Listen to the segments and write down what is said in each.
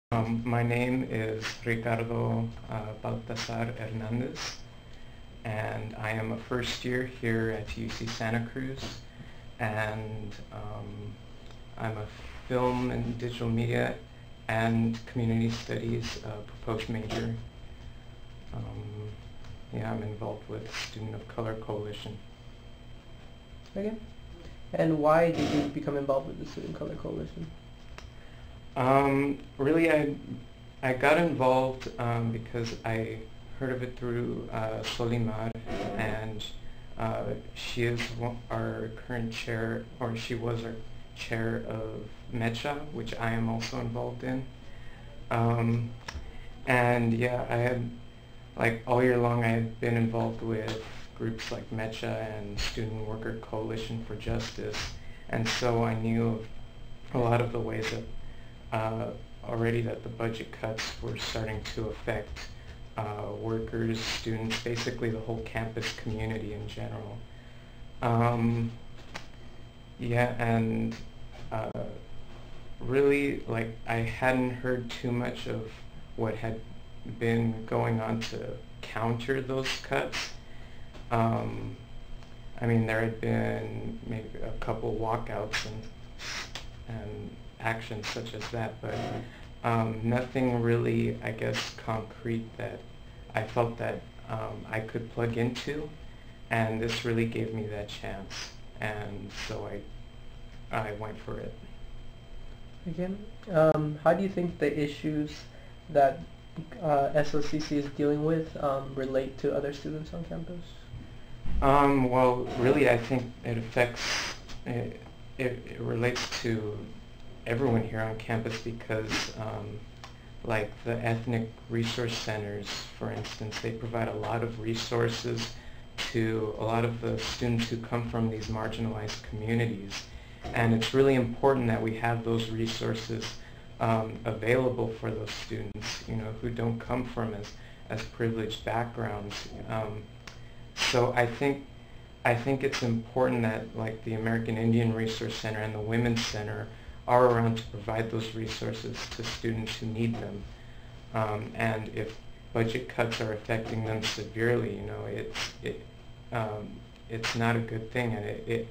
My name is Ricardo Baltasar Hernandez, and I am a first year here at UC Santa Cruz, and I'm a film and digital media and community studies proposed major. Um, yeah, I'm involved with Student of Color Coalition. Okay. And why did you become involved with the Student Color Coalition? Really, I got involved because I heard of it through Solimar, and she is our current chair, or she was our chair of MECHA, which I am also involved in. And yeah, I had, like all year long, I had been involved with groups like MECHA and Student Worker Coalition for Justice, and so I knew of a lot of the ways that already that the budget cuts were starting to affect workers, students, basically the whole campus community in general. Yeah, and really, like, I hadn't heard too much of what had been going on to counter those cuts. I mean, there had been maybe a couple walkouts and actions such as that, but nothing really, I guess, concrete that I felt that I could plug into, and this really gave me that chance, and so I went for it. Again, how do you think the issues that SOCC is dealing with relate to other students on campus? Well, really, I think it affects, it relates to everyone here on campus because like the ethnic resource centers, for instance, they provide a lot of resources to a lot of the students who come from these marginalized communities. And it's really important that we have those resources available for those students, you know, who don't come from as privileged backgrounds. So I think it's important that, like, the American Indian Resource Center and the Women's Center are around to provide those resources to students who need them. And if budget cuts are affecting them severely, you know, it's not a good thing, and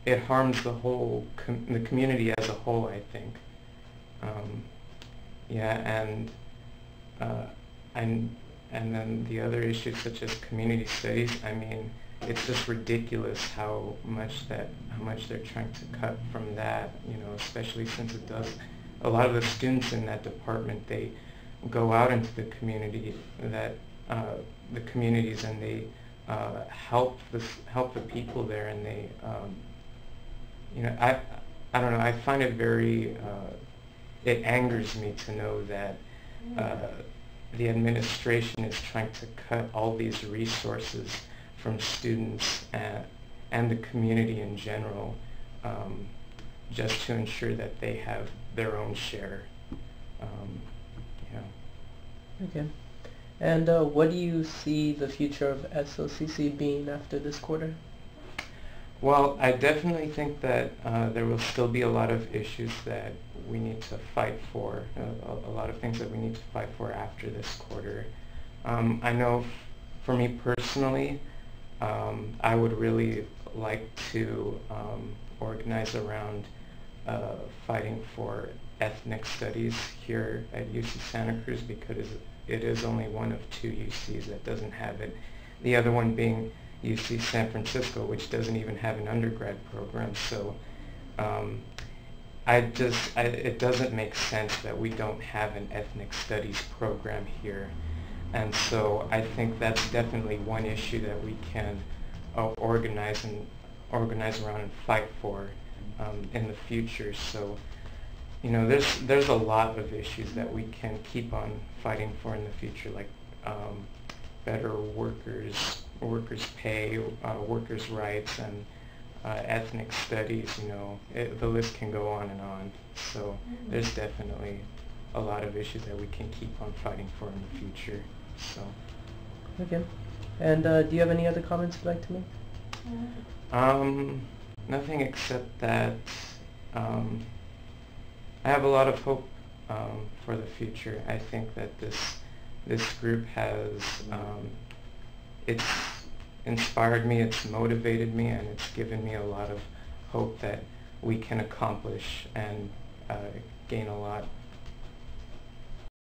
it harms the whole the community as a whole, I think. Yeah, and then the other issues such as community studies, I mean, it's just ridiculous how much they're trying to cut from that, you know, especially since it does, a lot of the students in that department, they go out into the community, the communities, and they help the people there, and they, you know, I don't know, I find it very, it angers me to know that the administration is trying to cut all these resources from students and the community in general, just to ensure that they have their own share. Yeah. Okay. And what do you see the future of SOCC being after this quarter? Well, I definitely think that there will still be a lot of issues that we need to fight for, a lot of things that we need to fight for after this quarter. I know for me personally, I would really like to organize around fighting for ethnic studies here at UC Santa Cruz, because it is only one of two UCs that doesn't have it. The other one being UC San Francisco, which doesn't even have an undergrad program. So it doesn't make sense that we don't have an ethnic studies program here. And so I think that's definitely one issue that we can organize around and fight for in the future. So, you know, there's a lot of issues that we can keep on fighting for in the future, like better workers pay, workers' rights, and ethnic studies. You know, the list can go on and on. So there's definitely a lot of issues that we can keep on fighting for in the future. So. Okay. And do you have any other comments you'd like to make? Nothing except that I have a lot of hope for the future. I think that this group has it's inspired me, it's motivated me, and it's given me a lot of hope that we can accomplish and gain a lot